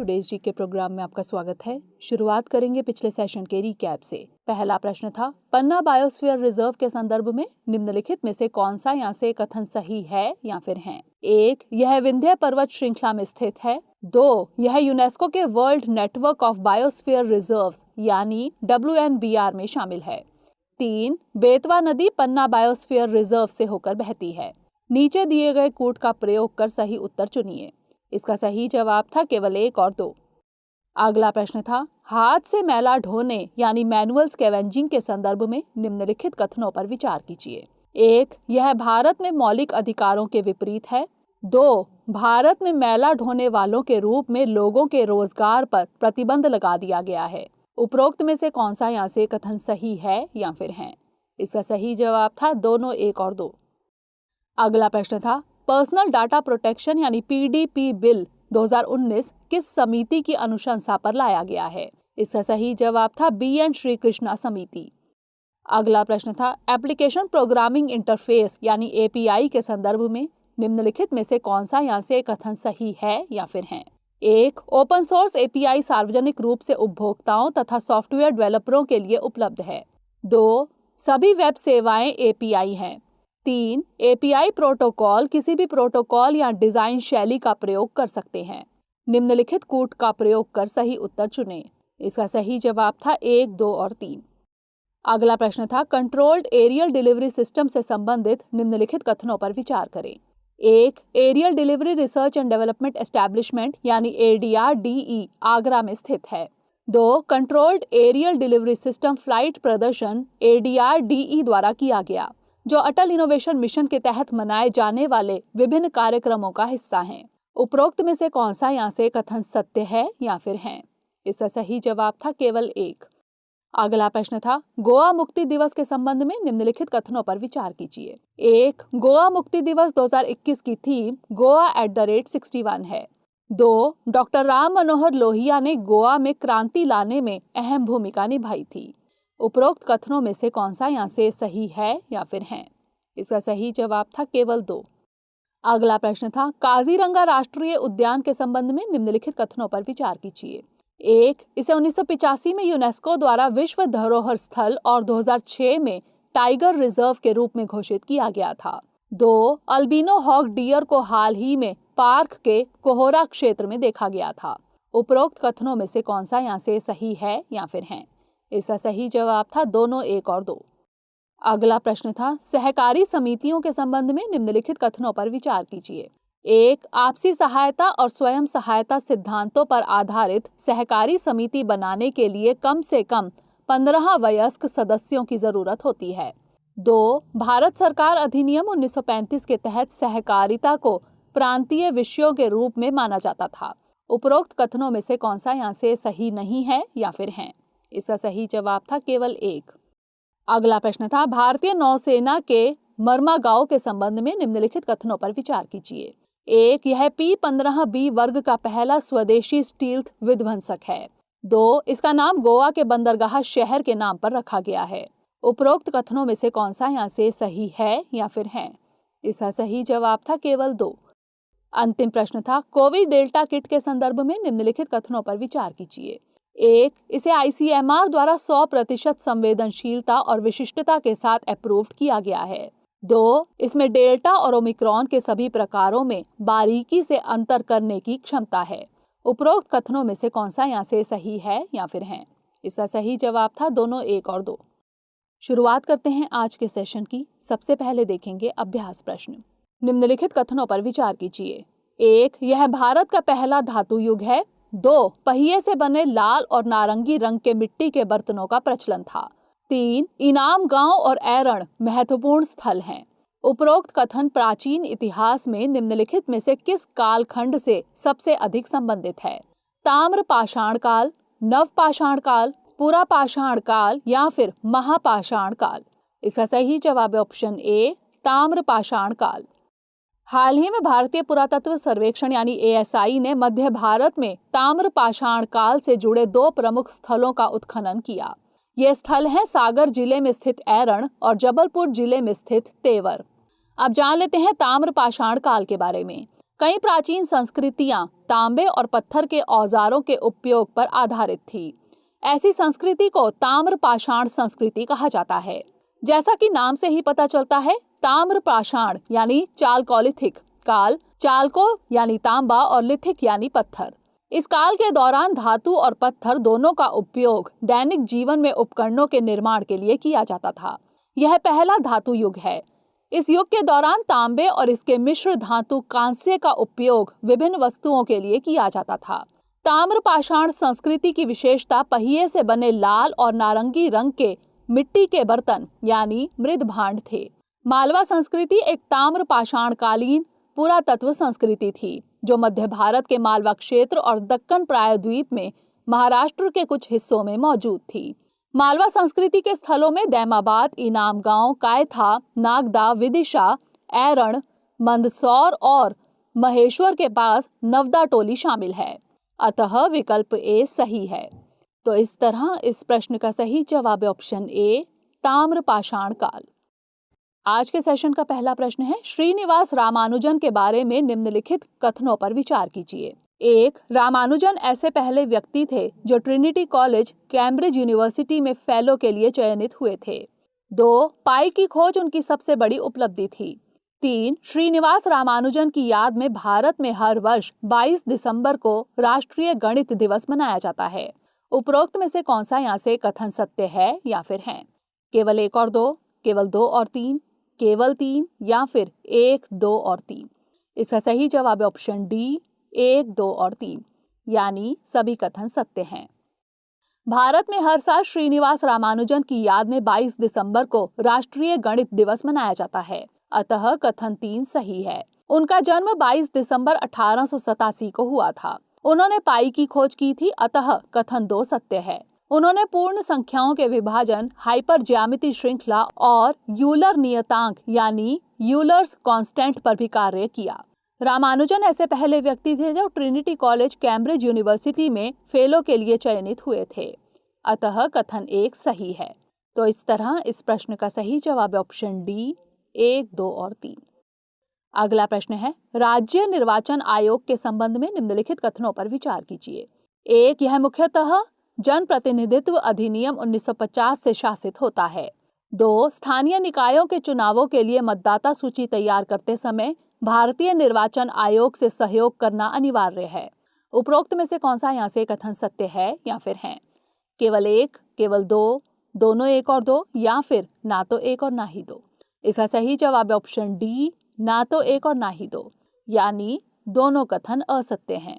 Today's GK programme में आपका स्वागत है। शुरुआत करेंगे पिछले सेशन के रिकैप से। पहला प्रश्न था, पन्ना बायोस्फीयर रिजर्व के संदर्भ में निम्नलिखित में से कौन सा यहाँ से कथन सही है या फिर है? 1. यह विंध्य पर्वत श्रृंखला में स्थित है। 2. यह यूनेस्को के world network of biosphere reserves यानी WNBR में शामिल है। 3. बेतवा नदी पन्ना बायोस्फीयर रिजर्व से होकर बहती है। नीचे दिए गए कूट का प्रयोग कर सही उत्तर चुनिए। इसका सही जवाब था केवल 1 और 2। अगला प्रश्न था, हाथ से मैला ढोने यानी मैनुअल स्कैवेंजिंग के संदर्भ में निम्नलिखित कथनों पर विचार कीजिए। 1. यह भारत में मौलिक अधिकारों के विपरीत है। 2. भारत में मैला ढोने वालों के रूप में लोगों के रोजगार पर प्रतिबंध लगा दिया गया है। उपरोक्त में से कौन सा यहाँ से कथन सही है या फिर है? इसका सही जवाब था दोनों 1 और 2। अगला प्रश्न था, पर्सनल डाटा प्रोटेक्शन यानी PDP बिल 2019 किस समिति की अनुशंसा पर लाया गया है? इसका सही जवाब था BN श्री कृष्णा समिति। अगला प्रश्न था, एप्लीकेशन प्रोग्रामिंग इंटरफेस यानी API के संदर्भ में निम्नलिखित में से कौन सा यहाँ से कथन सही है या फिर है? 1. ओपन सोर्स API सार्वजनिक रूप से उपभोक्ताओं तथा सॉफ्टवेयर डेवलपरों के लिए उपलब्ध है। 2. सभी वेब सेवाएं API हैं। 3. API प्रोटोकॉल किसी भी प्रोटोकॉल या डिजाइन शैली का प्रयोग कर सकते हैं। निम्नलिखित कूट का प्रयोग कर सही उत्तर चुनें। इसका सही जवाब था 1, 2 और 3। अगला प्रश्न था, कंट्रोल्ड एरियल डिलीवरी सिस्टम से संबंधित निम्नलिखित कथनों पर विचार करें। 1. Aerial delivery research and development establishment यानी ADRDE आगरा में स्थित है। 2. Controlled aerial delivery system flight प्रदर्शन ADRDE द्वारा किया गया, जो अटल इनोवेशन मिशन के तहत मनाए जाने वाले विभिन्न कार्यक्रमों का हिस्सा हैं। उपरोक्त में से कौन सा यहाँ से कथन सत्य है या फिर है? इसका सही जवाब था केवल 1। अगला प्रश्न था, गोवा मुक्ति दिवस के संबंध में निम्नलिखित कथनों पर विचार कीजिए। 1. गोवा मुक्ति दिवस 2021 की थीम गोवा @61 है। 2. डॉक्टर राम मनोहर लोहिया ने गोवा में क्रांति लाने में अहम भूमिका निभाई थी। उपरोक्त कथनों में से कौन सा यहाँ से सही है या फिर है? इसका सही जवाब था केवल 2। अगला प्रश्न था, काजीरंगा राष्ट्रीय उद्यान के संबंध में निम्नलिखित कथनों पर विचार कीजिए। 1. इसे 1985 में यूनेस्को द्वारा विश्व धरोहर स्थल और 2006 में टाइगर रिजर्व के रूप में घोषित किया गया था। 2. अल्बिनो हॉक डियर को हाल ही में पार्क के कोहोरा क्षेत्र में देखा गया था। उपरोक्त कथनों में से कौन सा यहाँ से सही है या फिर है? इसका सही जवाब था दोनों 1 और 2। अगला प्रश्न था, सहकारी समितियों के संबंध में निम्नलिखित कथनों पर विचार कीजिए। 1. आपसी सहायता और स्वयं सहायता सिद्धांतों पर आधारित सहकारी समिति बनाने के लिए कम से कम 15 वयस्क सदस्यों की जरूरत होती है। 2. भारत सरकार अधिनियम 1935 के तहत सहकारिता को प्रांतीय विषयों के रूप में माना जाता था। उपरोक्त कथनों में से कौन सा यहाँ से सही नहीं है या फिर है? इसका सही जवाब था केवल 1। अगला प्रश्न था, भारतीय नौसेना के मरमागांव के संबंध में निम्नलिखित कथनों पर विचार कीजिए। 1. यह P-15B वर्ग का पहला स्वदेशी स्टील्थ विध्वंसक है। 2. इसका नाम गोवा के बंदरगाह शहर के नाम पर रखा गया है। उपरोक्त कथनों में से कौन सा यहाँ से सही है या फिर है? इसका सही जवाब था केवल 2। अंतिम प्रश्न था, कोविड डेल्टा किट के संदर्भ में निम्नलिखित कथनों पर विचार कीजिए। 1. इसे ICMR द्वारा 100% संवेदनशीलता और विशिष्टता के साथ अप्रूव्ड किया गया है। 2. इसमें डेल्टा और ओमिक्रॉन के सभी प्रकारों में बारीकी से अंतर करने की क्षमता है। उपरोक्त कथनों में से कौन सा यहाँ से सही है या फिर है? इसका सही जवाब था दोनों 1 और 2। शुरुआत करते हैं आज के सेशन की। सबसे पहले देखेंगे अभ्यास प्रश्न। निम्नलिखित कथनों पर विचार कीजिए। 1. यह भारत का पहला धातु युग है। 2. पहिए से बने लाल और नारंगी रंग के मिट्टी के बर्तनों का प्रचलन था। 3. इनाम गांव और ऐरण महत्वपूर्ण स्थल हैं। उपरोक्त कथन प्राचीन इतिहास में निम्नलिखित में से किस कालखंड से सबसे अधिक संबंधित है? ताम्र पाषाण काल, नव पाषाण काल, पुरा पाषाण काल या फिर महापाषाण काल? इसका सही जवाब है ऑप्शन ए, ताम्र पाषाण काल। हाल ही में भारतीय पुरातत्व सर्वेक्षण यानी ASI ने मध्य भारत में ताम्र पाषाण काल से जुड़े 2 प्रमुख स्थलों का उत्खनन किया। ये स्थल हैं सागर जिले में स्थित ऐरण और जबलपुर जिले में स्थित तेवर। अब जान लेते हैं ताम्र पाषाण काल के बारे में। कई प्राचीन संस्कृतियां तांबे और पत्थर के औजारों के उपयोग पर आधारित थी। ऐसी संस्कृति को ताम्र पाषाण संस्कृति कहा जाता है। जैसा कि नाम से ही पता चलता है, ताम्र पाषाण यानी चालकोलिथिक काल, चालको यानी तांबा और लिथिक यानी पत्थर। इस काल के दौरान धातु और पत्थर दोनों का उपयोग दैनिक जीवन में उपकरणों के निर्माण के लिए किया जाता था। यह पहला धातु युग है। इस युग के दौरान तांबे और इसके मिश्र धातु कांस्य का उपयोग विभिन्न वस्तुओं के लिए किया जाता था। ताम्र पाषाण संस्कृति की विशेषता पहिए से बने लाल और नारंगी रंग के मिट्टी के बर्तन यानी मृद भांड थे। मालवा संस्कृति एक ताम्र पाषाण कालीन पुरातत्व संस्कृति थी, जो मध्य भारत के मालवा क्षेत्र और दक्कन प्रायद्वीप में महाराष्ट्र के कुछ हिस्सों में मौजूद थी। मालवा संस्कृति के स्थलों में दैमाबाद, इनाम गांव, कायथा, नागदा, विदिशा, ऐरण, मंदसौर और महेश्वर के पास नवदा टोली शामिल है। अतः विकल्प ए सही है। तो इस तरह इस प्रश्न का सही जवाब है ऑप्शन ए, ताम्र पाषाण काल। आज के सेशन का पहला प्रश्न है, श्रीनिवास रामानुजन के बारे में निम्नलिखित कथनों पर विचार कीजिए। 1. रामानुजन ऐसे पहले व्यक्ति थे जो ट्रिनिटी कॉलेज, कैम्ब्रिज यूनिवर्सिटी में फेलो के लिए चयनित हुए थे। 2. पाई की खोज उनकी सबसे बड़ी उपलब्धि थी। 3. श्रीनिवास रामानुजन की याद में भारत में हर वर्ष 22 दिसंबर को राष्ट्रीय गणित दिवस मनाया जाता है। उपरोक्त में से कौन सा यहाँ से कथन सत्य है या फिर है? केवल 1 और 2, केवल 2 और 3, केवल 3 या फिर 1, 2 और 3? इसका सही जवाब है ऑप्शन डी, 1, 2 और 3, यानी सभी कथन सत्य हैं। भारत में हर साल श्रीनिवास रामानुजन की याद में 22 दिसंबर को राष्ट्रीय गणित दिवस मनाया जाता है। अतः कथन 3 सही है। उनका जन्म 22 दिसंबर 1887 को हुआ था। उन्होंने पाई की खोज की थी, अतः कथन 2 सत्य है। उन्होंने पूर्ण संख्याओं के विभाजन, हाइपर ज्यामिति श्रृंखला और यूलर नियतांक यानी यूलर्स कांस्टेंट पर भी कार्य किया। रामानुजन ऐसे पहले व्यक्ति थे जो ट्रिनिटी कॉलेज, कैम्ब्रिज यूनिवर्सिटी में फेलो के लिए चयनित हुए थे। अतः कथन 1 सही है। तो इस तरह इस प्रश्न का सही जवाब है ऑप्शन डी, 1, 2 और 3। अगला प्रश्न है, राज्य निर्वाचन आयोग के संबंध में निम्नलिखित कथनों पर विचार कीजिए। 1. यह मुख्यतः जन प्रतिनिधित्व अधिनियम 1950 से शासित होता है। 2. स्थानीय निकायों के चुनावों के लिए मतदाता सूची तैयार करते समय भारतीय निर्वाचन आयोग से सहयोग करना अनिवार्य है। उपरोक्त में से कौन सा यहाँ से कथन सत्य है या फिर है? केवल 1, केवल 2, दोनों 1 और 2 या फिर ना तो 1 और ना ही 2? इसका सही जवाब है ऑप्शन डी, ना तो 1 और ना ही 2, यानी दोनों कथन असत्य हैं।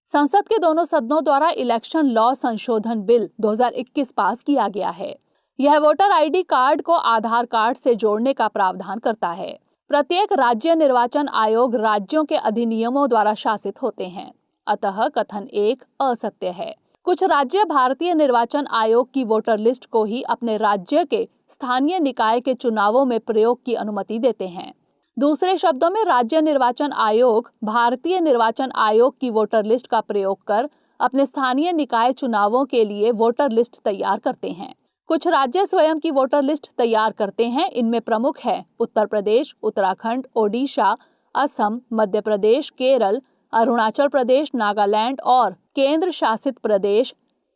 संसद के दोनों सदनों द्वारा इलेक्शन लॉ संशोधन बिल 2021 पास किया गया है। यह वोटर आईडी कार्ड को आधार कार्ड से जोड़ने का प्रावधान करता है। प्रत्येक राज्य निर्वाचन आयोग राज्यों के अधिनियमों द्वारा शासित होते हैं। अतः कथन 1 असत्य है। कुछ राज्य भारतीय निर्वाचन आयोग की वोटर लिस्ट को ही अपने राज्य के स्थानीय निकाय के चुनावों में प्रयोग की अनुमति देते हैं। दूसरे शब्दों में, राज्य निर्वाचन आयोग भारतीय निर्वाचन आयोग की वोटर लिस्ट का प्रयोग कर अपने स्थानीय निकाय चुनावों के लिए वोटर लिस्ट तैयार करते हैं। कुछ राज्य स्वयं की वोटर लिस्ट तैयार करते हैं। इनमें प्रमुख है उत्तर प्रदेश, उत्तराखंड, ओडिशा, असम, मध्य प्रदेश, केरल, अरुणाचल प्रदेश, नागालैंड और केंद्र शासित प्रदेश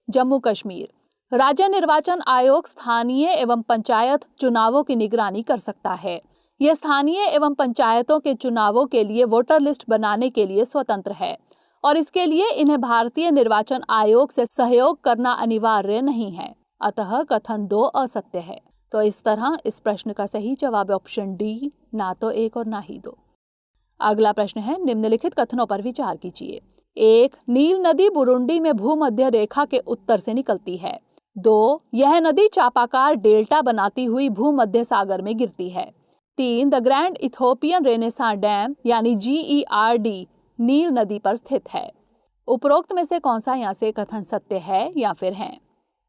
जम्मू कश्मीर। राज्य निर्वाचन आयोग स्थानीय एवं पंचायत चुनावों की निगरानी कर सकता है। यह स्थानीय एवं पंचायतों के चुनावों के लिए वोटर लिस्ट बनाने के लिए स्वतंत्र है और इसके लिए इन्हें भारतीय निर्वाचन आयोग से सहयोग करना अनिवार्य नहीं है। अतः कथन 2 असत्य है। तो इस तरह इस प्रश्न का सही जवाब है ऑप्शन डी, ना तो 1 और ना ही 2। अगला प्रश्न है, निम्नलिखित कथनों पर विचार कीजिए। 1. नील नदी बुरुंडी में भूमध्य रेखा के उत्तर से निकलती है। 2. यह नदी चापाकार डेल्टा बनाती हुई भूमध्य सागर में गिरती है। 3. The grand Ethiopian renaissance dam यानी GERD नील नदी पर स्थित है। उपरोक्त में से कौन सा यहाँ से कथन सत्य है या फिर है?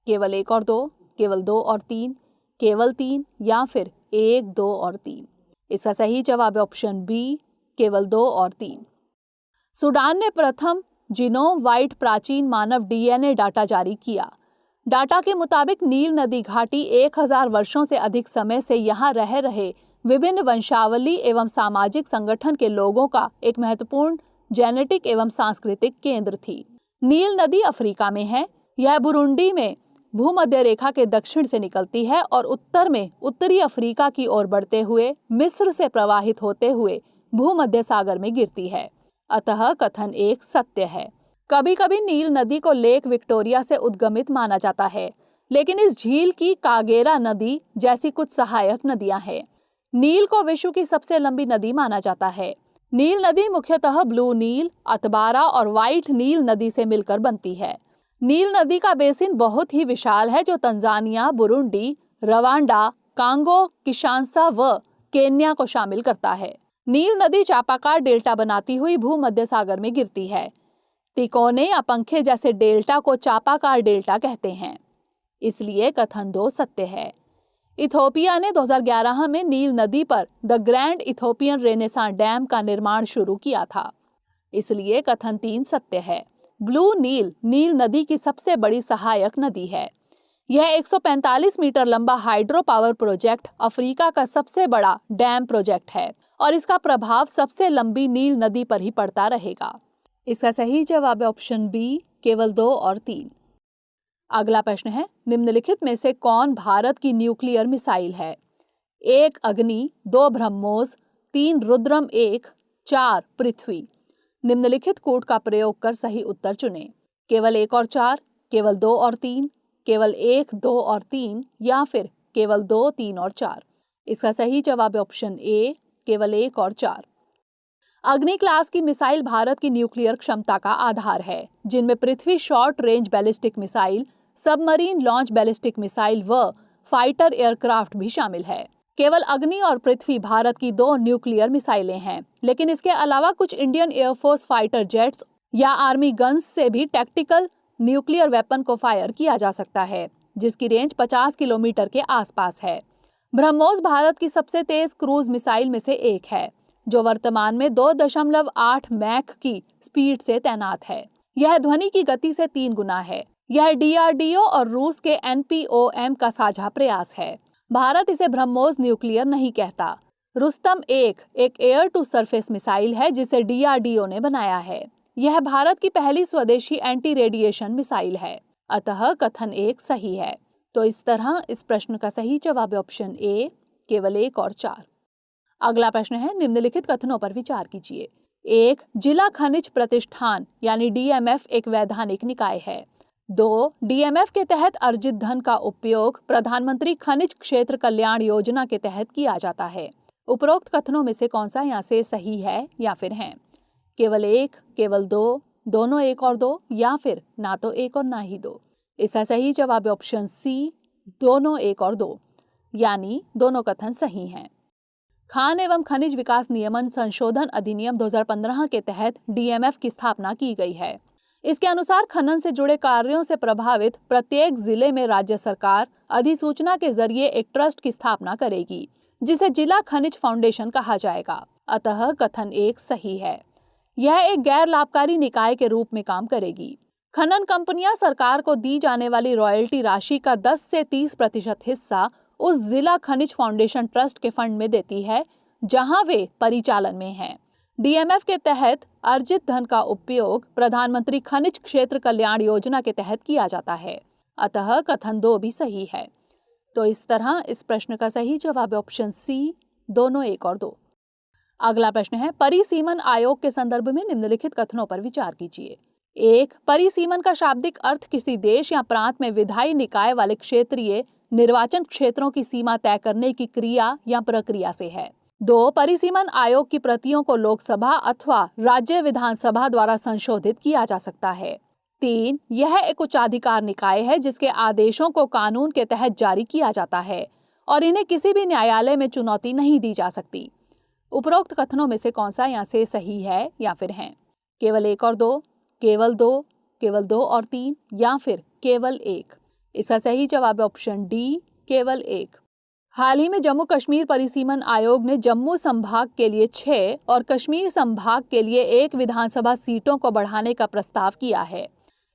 केवल 1 और 2, केवल 2 और 3, केवल 3 या फिर 1, 2 और 3? इसका सही जवाब है ऑप्शन बी, केवल 2 और 3। सूडान ने प्रथम जीनोम वाइड प्राचीन मानव DNA डाटा जारी किया। डाटा के मुताबिक नील नदी घाटी 1000 वर्षों से अधिक समय से यहाँ रह रहे विभिन्न वंशावली एवं सामाजिक संगठन के लोगों का एक महत्वपूर्ण जेनेटिक एवं सांस्कृतिक केंद्र थी। नील नदी अफ्रीका में है। यह बुरुंडी में भूमध्य रेखा के दक्षिण से निकलती है और उत्तर में उत्तरी अफ्रीका की ओर बढ़ते हुए मिस्र से प्रवाहित होते हुए भूमध्य सागर में गिरती है। अतः कथन एक सत्य है। कभी कभी नील नदी को लेक विक्टोरिया से उद्गमित माना जाता है, लेकिन इस झील की कागेरा नदी जैसी कुछ सहायक नदियां हैं। नील को विश्व की सबसे लंबी नदी माना जाता है। नील नदी मुख्यतः ब्लू नील, अतबारा और व्हाइट नील नदी से मिलकर बनती है। नील नदी का बेसिन बहुत ही विशाल है जो तंजानिया, बुरुंडी, रवांडा, कांगो, किशांसा व केन्या को शामिल करता है। नील नदी चापाकार डेल्टा बनाती हुई भूमध्य सागर में गिरती है। तिकोने या पंखे जैसे डेल्टा को चापाकार डेल्टा कहते हैं, इसलिए कथन 2 सत्य है। इथोपिया ने 2011 में नील नदी पर the grand Ethiopian renaissance dam का निर्माण शुरू किया था, इसलिए कथन 3 सत्य है। ब्लू नील नील नदी की सबसे बड़ी सहायक नदी है। यह 145 मीटर लंबा हाइड्रो पावर प्रोजेक्ट अफ्रीका का सबसे बड़ा डैम प्रोजेक्ट है और इसका प्रभाव सबसे लंबी नील नदी पर ही पड़ता रहेगा। इसका सही जवाब है ऑप्शन बी, केवल 2 और 3। अगला प्रश्न है, निम्नलिखित में से कौन भारत की न्यूक्लियर मिसाइल है? 1 अग्नि, 2 ब्रह्मोस, 3 रुद्रम 1, 4 पृथ्वी। निम्नलिखित कोड का प्रयोग कर सही उत्तर चुनें। केवल 1 और 4, केवल 2 और 3, केवल 1, 2 और 3 या फिर केवल 2, 3 और 4। इसका सही जवाब है ऑप्शन ए, केवल 1 और 4। अग्नि क्लास की मिसाइल भारत की न्यूक्लियर क्षमता का आधार है, जिनमें Prithvi short range ballistic missile, submarine launch ballistic missile व फाइटर एयरक्राफ्ट भी शामिल है। केवल अग्नि और पृथ्वी भारत की 2 न्यूक्लियर मिसाइलें हैं, लेकिन इसके अलावा कुछ इंडियन एयरफोर्स फाइटर जेट्स या आर्मी गन्स से भी टैक्टिकल न्यूक्लियर वेपन को फायर किया जा सकता है, जिसकी रेंज 50 किलोमीटर के आसपास है। ब्रह्मोस भारत की सबसे तेज क्रूज मिसाइल में से एक है, जो वर्तमान में 2.8 मैक की स्पीड से तैनात है। यह ध्वनि की गति से 3 गुना है। यह डीआरडीओ और रूस के एनपीओएम का साझा प्रयास है। भारत इसे ब्रह्मोस न्यूक्लियर नहीं कहता। रुस्तम एक एयर टू सरफेस मिसाइल है जिसे डीआरडीओ ने बनाया है। यह भारत की पहली स्वदेशी एंटी रेडिएशन मिसाइल है। अतः कथन 1 सही है। तो इस तरह इस प्रश्न का सही जवाब है ऑप्शन ए, केवल 1 और 4। अगला प्रश्न है, निम्नलिखित कथनों पर विचार कीजिए। 1. जिला खनिज प्रतिष्ठान यानी डीएमएफ एक वैधानिक निकाय है। 2. डीएमएफ के तहत अर्जित धन का उपयोग प्रधानमंत्री खनिज क्षेत्र कल्याण योजना के तहत किया जाता है। उपरोक्त कथनों में से कौन सा यहाँ से सही है या फिर है? केवल 1, केवल 2, दोनों 1 और 2 या फिर ना तो 1 और ना ही 2। इसका सही जवाब है ऑप्शन सी, दोनों 1 और 2, यानी दोनों कथन सही हैं। खान एवं खनिज विकास नियमन संशोधन अधिनियम 2015 के तहत डीएमएफ की स्थापना की गई है। इसके अनुसार खनन से जुड़े कार्यों से प्रभावित प्रत्येक जिले में राज्य सरकार अधिसूचना के जरिए एक ट्रस्ट की स्थापना करेगी, जिसे जिला खनिज फाउंडेशन कहा जाएगा। अतः कथन 1 सही है। यह एक गैर लाभकारी निकाय के रूप में काम करेगी। खनन कंपनियां सरकार को दी जाने वाली रॉयल्टी राशि का 10 से 30% हिस्सा उस जिला खनिज फाउंडेशन ट्रस्ट के फंड में देती है जहां वे परिचालन में हैं। डीएमएफ के तहत अर्जित धन का उपयोग प्रधानमंत्री खनिज क्षेत्र कल्याण योजना के तहत किया जाता है। अतः कथन 2 भी सही है। तो इस तरह इस प्रश्न का सही जवाब है ऑप्शन सी, दोनों 1 और 2। अगला प्रश्न है, परिसीमन आयोग के संदर्भ में निम्नलिखित कथनों पर विचार कीजिए। 1. परिसीमन का शाब्दिक अर्थ किसी देश या प्रांत में विधायी निकाय वाले क्षेत्रीय निर्वाचन क्षेत्रों की सीमा तय करने की क्रिया या प्रक्रिया से है। 2. परिसीमन आयोग की प्रतियों को लोकसभा अथवा राज्य विधानसभा द्वारा संशोधित किया जा सकता है। 3. यह एक उच्चाधिकार निकाय है जिसके आदेशों को कानून के तहत जारी किया जाता है और इन्हें किसी भी न्यायालय में चुनौती नहीं दी जा सकती। उपरोक्त कथनों में से कौन सा यहाँ से सही है या फिर है? केवल 1 और 2, केवल 2, केवल 2 और 3 या फिर केवल 1। इसका सही जवाब है ऑप्शन डी, केवल 1। हाल ही में जम्मू कश्मीर परिसीमन आयोग ने जम्मू संभाग के लिए 6 और कश्मीर संभाग के लिए 1 विधानसभा सीटों को बढ़ाने का प्रस्ताव किया है।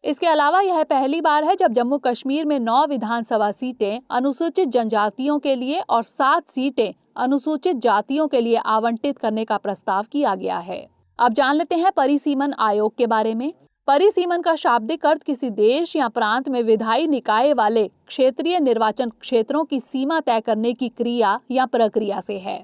इसके अलावा यह पहली बार है जब जम्मू कश्मीर में 9 विधानसभा सीटें अनुसूचित जनजातियों के लिए और 7 सीटें अनुसूचित जातियों के लिए आवंटित करने का प्रस्ताव किया गया है। अब जान लेते हैं परिसीमन आयोग के बारे में। परिसीमन का शाब्दिक अर्थ किसी देश या प्रांत में विधायी निकाय वाले क्षेत्रीय निर्वाचन क्षेत्रों की सीमा तय करने की क्रिया या प्रक्रिया से है।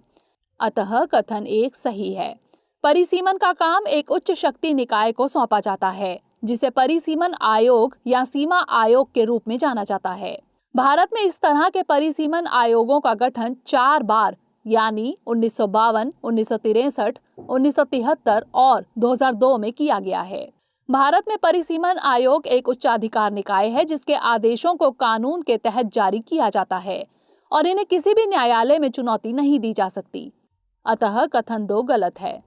अतः कथन 1 सही है। परिसीमन का काम एक उच्च शक्ति निकाय को सौंपा जाता है, जिसे परिसीमन आयोग या सीमा आयोग के रूप में जाना जाता है। भारत में इस तरह के परिसीमन आयोगों का गठन 4 बार यानी 1952, 1963, 1973 और 2002 में किया गया है। भारत में परिसीमन आयोग एक उच्चाधिकार निकाय है जिसके आदेशों को कानून के तहत जारी किया जाता है और इन्हें किसी भी न्यायालय में चुनौती नहीं दी जा सकती। अतः कथन 2 गलत है।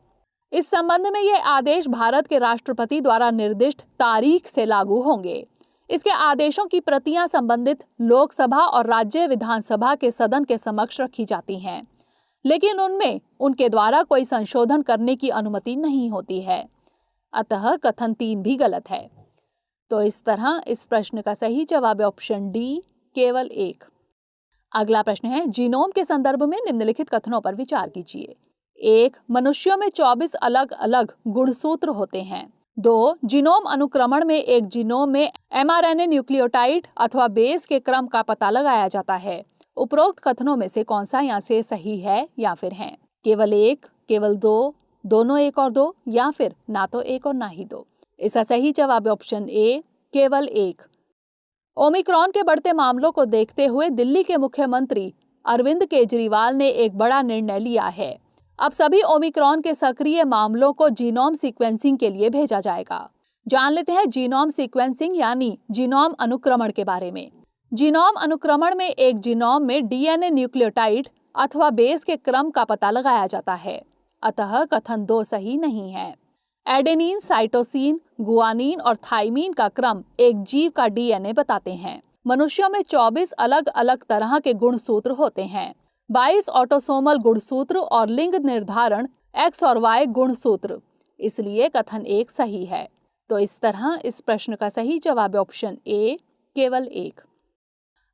इस संबंध में ये आदेश भारत के राष्ट्रपति द्वारा निर्दिष्ट तारीख से लागू होंगे। इसके आदेशों की प्रतियां संबंधित लोकसभा और राज्य विधानसभा के सदन के समक्ष रखी जाती हैं, लेकिन उनमें उनके द्वारा कोई संशोधन करने की अनुमति नहीं होती है। अतः कथन 3 भी गलत है। तो इस तरह इस प्रश्न का सही जवाब है ऑप्शन डी, केवल 1। अगला प्रश्न है, जीनोम के संदर्भ में निम्नलिखित कथनों पर विचार कीजिए। 1. मनुष्यों में 24 अलग अलग गुणसूत्र होते हैं। 2. जीनोम अनुक्रमण में एक जीनोम में mRNA न्यूक्लियोटाइड अथवा बेस के क्रम का पता लगाया जाता है। उपरोक्त कथनों में से कौन सा यहाँ से सही है या फिर है? केवल 1, केवल 2, दोनों 1 और 2 या फिर ना तो 1 और ना ही 2? इसका सही जवाब है ऑप्शन ए, केवल 1। ओमिक्रॉन के बढ़ते मामलों को देखते हुए दिल्ली के मुख्यमंत्री अरविंद केजरीवाल ने एक बड़ा निर्णय लिया है। अब सभी ओमिक्रॉन के सक्रिय मामलों को जीनोम सीक्वेंसिंग के लिए भेजा जाएगा। जान लेते हैं जीनोम सीक्वेंसिंग यानी जीनोम अनुक्रमण के बारे में। जीनोम अनुक्रमण में एक जीनोम में डीएनए न्यूक्लियोटाइड अथवा बेस के क्रम का पता लगाया जाता है। अतः कथन 2 सही नहीं है। एडेनिन, साइटोसिन, गुआनिन और थाइमीन का क्रम एक जीव का डीएनए बताते हैं। मनुष्यों में 24 अलग अलग तरह के गुणसूत्र होते हैं। 22 ऑटोसोमल गुणसूत्र और लिंग निर्धारण X और Y गुणसूत्र। इसलिए कथन 1 सही है। तो इस तरह इस प्रश्न का सही जवाब है ऑप्शन ए, केवल 1।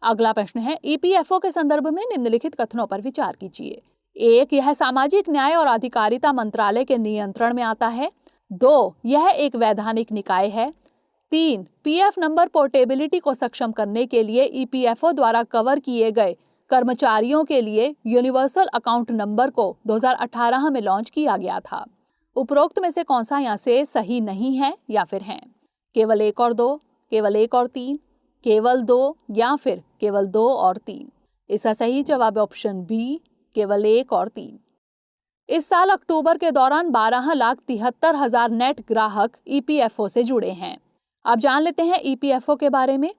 अगला प्रश्न है, ईपीएफओ के संदर्भ में निम्नलिखित कथनों पर विचार कीजिए। 1. यह सामाजिक न्याय और अधिकारिता मंत्रालय के नियंत्रण में आता है। 2. यह एक वैधानिक निकाय है। 3. पीएफ नंबर पोर्टेबिलिटी को सक्षम करने के लिए ईपीएफओ द्वारा कवर किए गए कर्मचारियों के लिए यूनिवर्सल अकाउंट नंबर को 2018 में लॉन्च किया गया था। उपरोक्त में से कौन सा यहाँ से सही नहीं है या फिर है? केवल 1 और 2, केवल 1 और 3, केवल 2 या फिर केवल 2 और 3? इसका सही जवाब है ऑप्शन बी, केवल 1 और 3। इस साल अक्टूबर के दौरान 12,73,000 नेट ग्राहक ईपीएफओ से जुड़े हैं। अब जान लेते हैं ईपीएफओ के बारे में।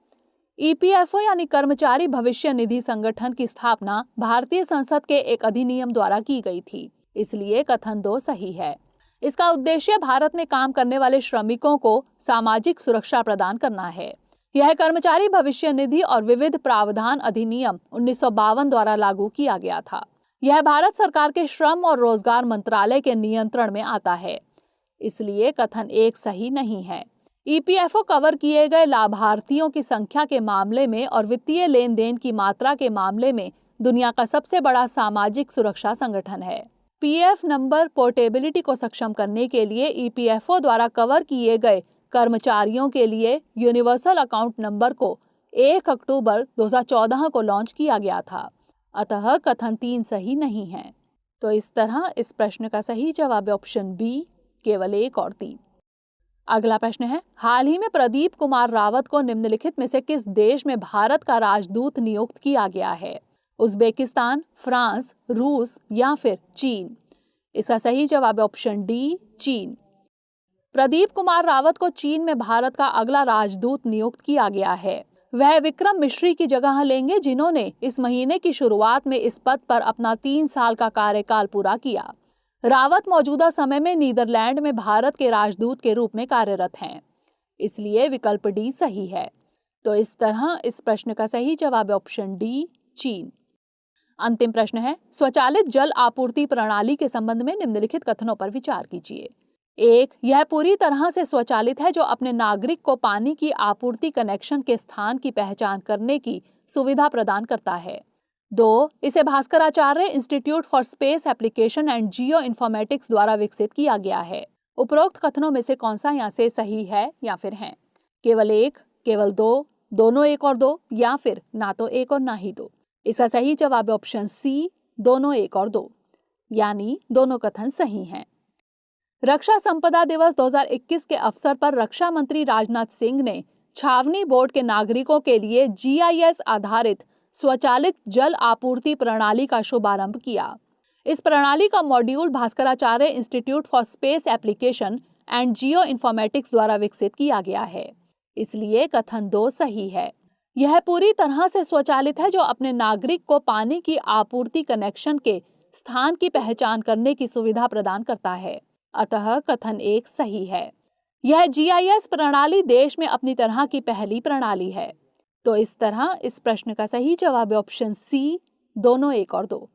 ईपीएफओ यानी कर्मचारी भविष्य निधि संगठन की स्थापना भारतीय संसद के एक अधिनियम द्वारा की गई थी। इसलिए कथन 2 सही है। इसका उद्देश्य भारत में काम करने वाले श्रमिकों को सामाजिक सुरक्षा प्रदान करना है। यह कर्मचारी भविष्य निधि और विविध प्रावधान अधिनियम 1952 द्वारा लागू किया गया था। यह भारत सरकार के श्रम और रोजगार मंत्रालय के नियंत्रण में आता है। इसलिए कथन 1 सही नहीं है। ईपीएफओ कवर किए गए लाभार्थियों की संख्या के मामले में और वित्तीय लेन देन की मात्रा के मामले में दुनिया का सबसे बड़ा सामाजिक सुरक्षा संगठन है। पीएफ नंबर पोर्टेबिलिटी को सक्षम करने के लिए ईपीएफओ द्वारा कवर किए गए कर्मचारियों के लिए यूनिवर्सल अकाउंट नंबर को 1 अक्टूबर 2014 को लॉन्च किया गया था। अतः कथन 3 सही नहीं है। तो इस तरह इस प्रश्न का सही जवाब है ऑप्शन बी, केवल 1 और 3। अगला प्रश्न है, हाल ही में प्रदीप कुमार रावत को निम्नलिखित में से किस देश में भारत का राजदूत नियुक्त किया गया है? उज्बेकिस्तान, फ्रांस, रूस या फिर चीन? इसका सही जवाब है ऑप्शन डी, चीन। प्रदीप कुमार रावत को चीन में भारत का अगला राजदूत नियुक्त किया गया है। वह विक्रम मिश्री की जगह लेंगे, जिन्होंने इस महीने की शुरुआत में इस पद पर अपना 3 साल का कार्यकाल पूरा किया। रावत मौजूदा समय में नीदरलैंड में भारत के राजदूत के रूप में कार्यरत हैं। इसलिए विकल्प डी सही है। तो इस तरह इस प्रश्न का सही जवाब है ऑप्शन डी, चीन। अंतिम प्रश्न है, स्वचालित जल आपूर्ति प्रणाली के संबंध में निम्नलिखित कथनों पर विचार कीजिए। एक, यह पूरी तरह से स्वचालित है जो अपने नागरिक को पानी की आपूर्ति कनेक्शन के स्थान की पहचान करने की सुविधा प्रदान करता है। 2, इसे Bhaskaracharya institute for space application and geo informatics द्वारा विकसित किया गया है। उपरोक्त कथनों में से कौन सा यहाँ से सही है या फिर हैं? केवल एक, केवल दो, दोनों एक और दो, या फिर ना तो एक और ना ही दो। इसका सही जवाब है ऑप्शन सी, दोनों एक और दो, यानी दोनों कथन सही हैं। रक्षा संपदा दिवस 2021 के अवसर पर रक्षा मंत्री राजनाथ सिंह ने छावनी बोर्ड के नागरिकों के लिए GIS आधारित स्वचालित जल आपूर्ति प्रणाली का शुभारंभ किया। इस प्रणाली का module Bhaskaracharya institute for space application and geo informatics द्वारा विकसित किया गया है, इसलिए कथन 2 सही है। यह पूरी तरह से स्वचालित है जो अपने नागरिक को पानी की आपूर्ति कनेक्शन के स्थान की पहचान करने की सुविधा प्रदान करता है, अतः कथन 1 सही है। यह GIS प्रणाली देश में अपनी तरह की पहली प्रणाली है। तो इस तरह इस प्रश्न का सही जवाब है ऑप्शन सी, दोनों एक और दो।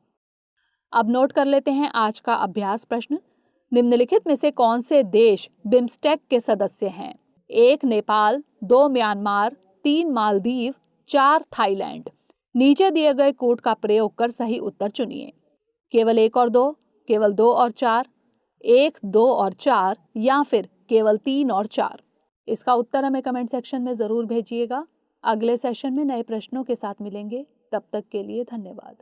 अब नोट कर लेते हैं आज का अभ्यास प्रश्न। निम्नलिखित में से कौन से देश बिम्स्टेक के सदस्य हैं? 1 नेपाल, 2 म्यांमार, 3 मालदीव, 4 थाईलैंड। नीचे दिए गए कोड का प्रयोग कर सही उत्तर चुनिए। केवल 1 और 2, केवल 2 और 4, 1, 2 और 4, या फिर केवल 3 और 4। इसका उत्तर हमें कमेंट सेक्शन में जरूर भेजिएगा। अगले सेशन में नए प्रश्नों के साथ मिलेंगे। तब तक के लिए धन्यवाद।